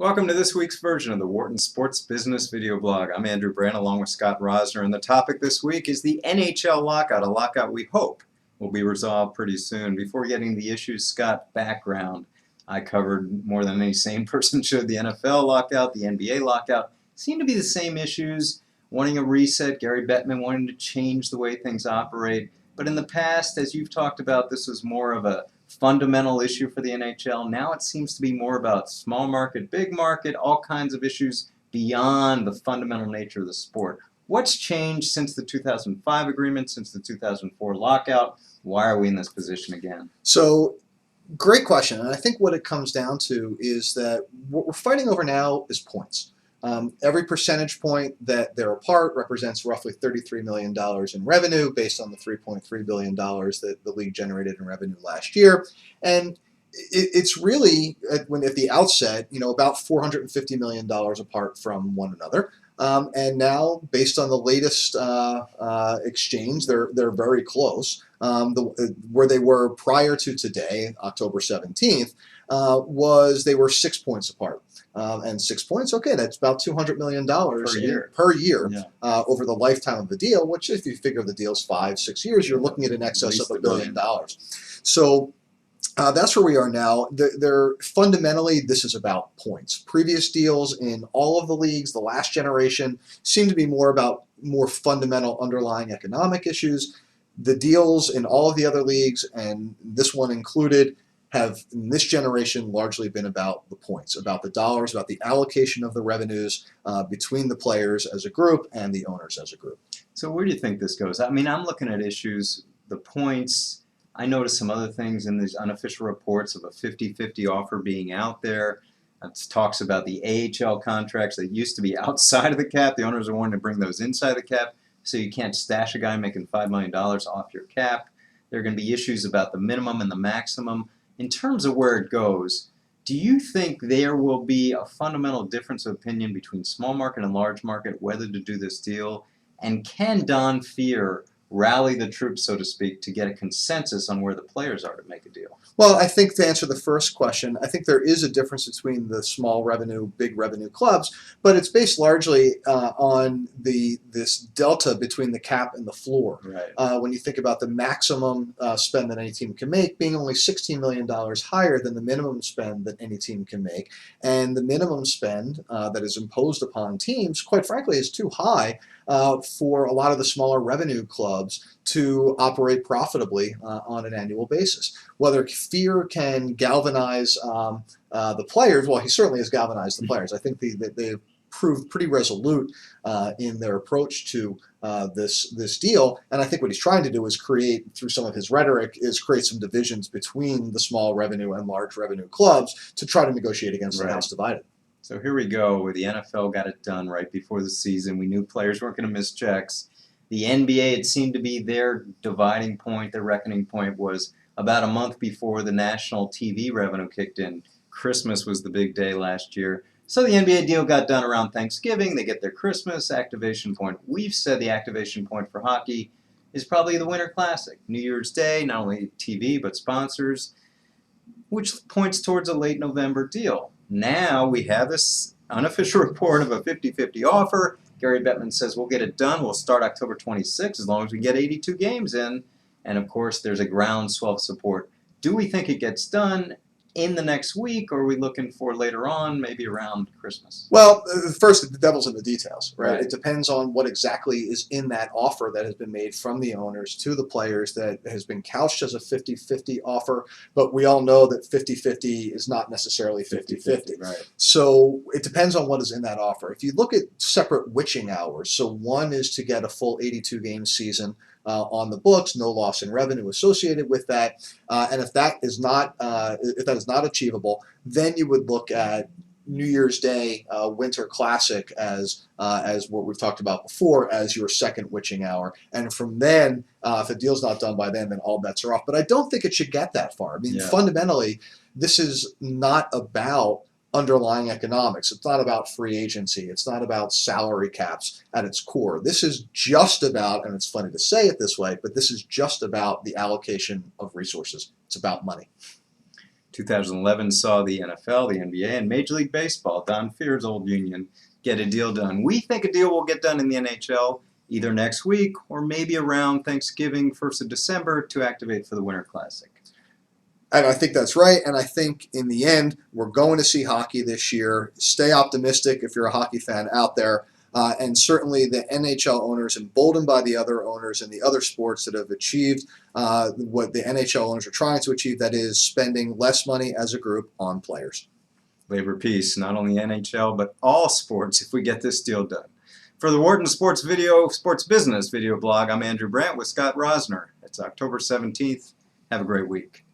Welcome to this week's version of the Wharton Sports Business Video Blog. I'm Andrew Brandt along with Scott Rosner, and the topic this week is the NHL Lockout, a lockout we hope will be resolved pretty soon. Before getting the issues, Scott, background. I covered more than any sane person should the NFL lockout, the NBA lockout. Seem to be the same issues, wanting a reset, Gary Bettman wanting to change the way things operate. But in the past, as you've talked about, this was more of a fundamental issue for the NHL. Now it seems to be more about small market, big market, all kinds of issues beyond the fundamental nature of the sport. What's changed since the 2005 agreement, since the 2004 lockout? Why are we in this position again? So, great question. And I think what it comes down to is that what we're fighting over now is points. Every percentage point that they're apart represents roughly $33 million in revenue based on the $3.3 billion that the league generated in revenue last year. And it's really, at the outset, about $450 million apart from one another. And now, based on the latest exchange, they're very close. Where they were prior to today, October 17th, was they were 6 points apart. And 6 points, okay, that's about $200 million per year Yeah. over the lifetime of the deal, which if you figure the deal's 5-6 years, you're looking at an excess of $1 billion. So that's where we are now. They're fundamentally, this is about points. Previous deals in all of the leagues, the last generation, seem to be more fundamental underlying economic issues. The deals in all of the other leagues, and this one included, have in this generation largely been about the points, about the dollars, about the allocation of the revenues between the players as a group and the owners as a group. So where do you think this goes? I mean, I'm looking at issues, the points. I noticed some other things in these unofficial reports of a 50-50 offer being out there. It talks about the AHL contracts that used to be outside of the cap. The owners are wanting to bring those inside the cap, so you can't stash a guy making $5 million off your cap. There are going to be issues about the minimum and the maximum. In terms of where it goes, do you think there will be a fundamental difference of opinion between small market and large market whether to do this deal? And can Don Fehr rally the troops, so to speak, to get a consensus on where the players are to make a deal? Well, I think to answer the first question, I think there is a difference between the small revenue, big revenue clubs, but it's based largely on this delta between the cap and the floor. Right. When you think about the maximum spend that any team can make being only $16 million higher than the minimum spend that any team can make, and the minimum spend that is imposed upon teams, quite frankly, is too high for a lot of the smaller revenue clubs to operate profitably on an annual basis. Whether Fehr can galvanize the players, well, he certainly has galvanized the players. I think they've proved pretty resolute in their approach to this deal. And I think what he's trying to do is through some of his rhetoric, create some divisions between the small revenue and large revenue clubs to try to negotiate against the house divided. So here we go, where the NFL got it done right before the season. We knew players weren't going to miss checks. The NBA, it seemed to be their dividing point, their reckoning point was about a month before the national TV revenue kicked in. Christmas was the big day last year. So the NBA deal got done around Thanksgiving. They get their Christmas activation point. We've said the activation point for hockey is probably the Winter Classic. New Year's Day, not only TV, but sponsors, which points towards a late November deal. Now we have this unofficial report of a 50-50 offer. Gary Bettman says we'll get it done. We'll start October 26th as long as we get 82 games in. And of course, there's a groundswell of support. Do we think it gets done in the next week, or are we looking for later on, maybe around Christmas? Well, first, the devil's in the details, right? Right. It depends on what exactly is in that offer that has been made from the owners to the players that has been couched as a 50-50 offer, but we all know that 50-50 is not necessarily 50-50. Right. So it depends on what is in that offer. If you look at separate witching hours, so one is to get a full 82-game season on the books, no loss in revenue associated with that, and if that is not achievable, then you would look at New Year's Day Winter Classic as what we've talked about before as your second witching hour, and from then, if the deal's not done by then all bets are off. But I don't think it should get that far. I mean, fundamentally, this is not about underlying economics. It's not about free agency. It's not about salary caps at its core. This is just about, and it's funny to say it this way, but this is just about the allocation of resources. It's about money. 2011 saw the NFL, the NBA, and Major League Baseball, Don Fear's old union, get a deal done. We think a deal will get done in the NHL either next week or maybe around Thanksgiving, 1st of December, to activate for the Winter Classic. And I think that's right. And I think in the end, we're going to see hockey this year. Stay optimistic if you're a hockey fan out there. And certainly the NHL owners, emboldened by the other owners in the other sports that have achieved what the NHL owners are trying to achieve, that is spending less money as a group on players. Labor peace, not only NHL, but all sports if we get this deal done. For the Wharton Sports Business video blog, I'm Andrew Brandt with Scott Rosner. It's October 17th. Have a great week.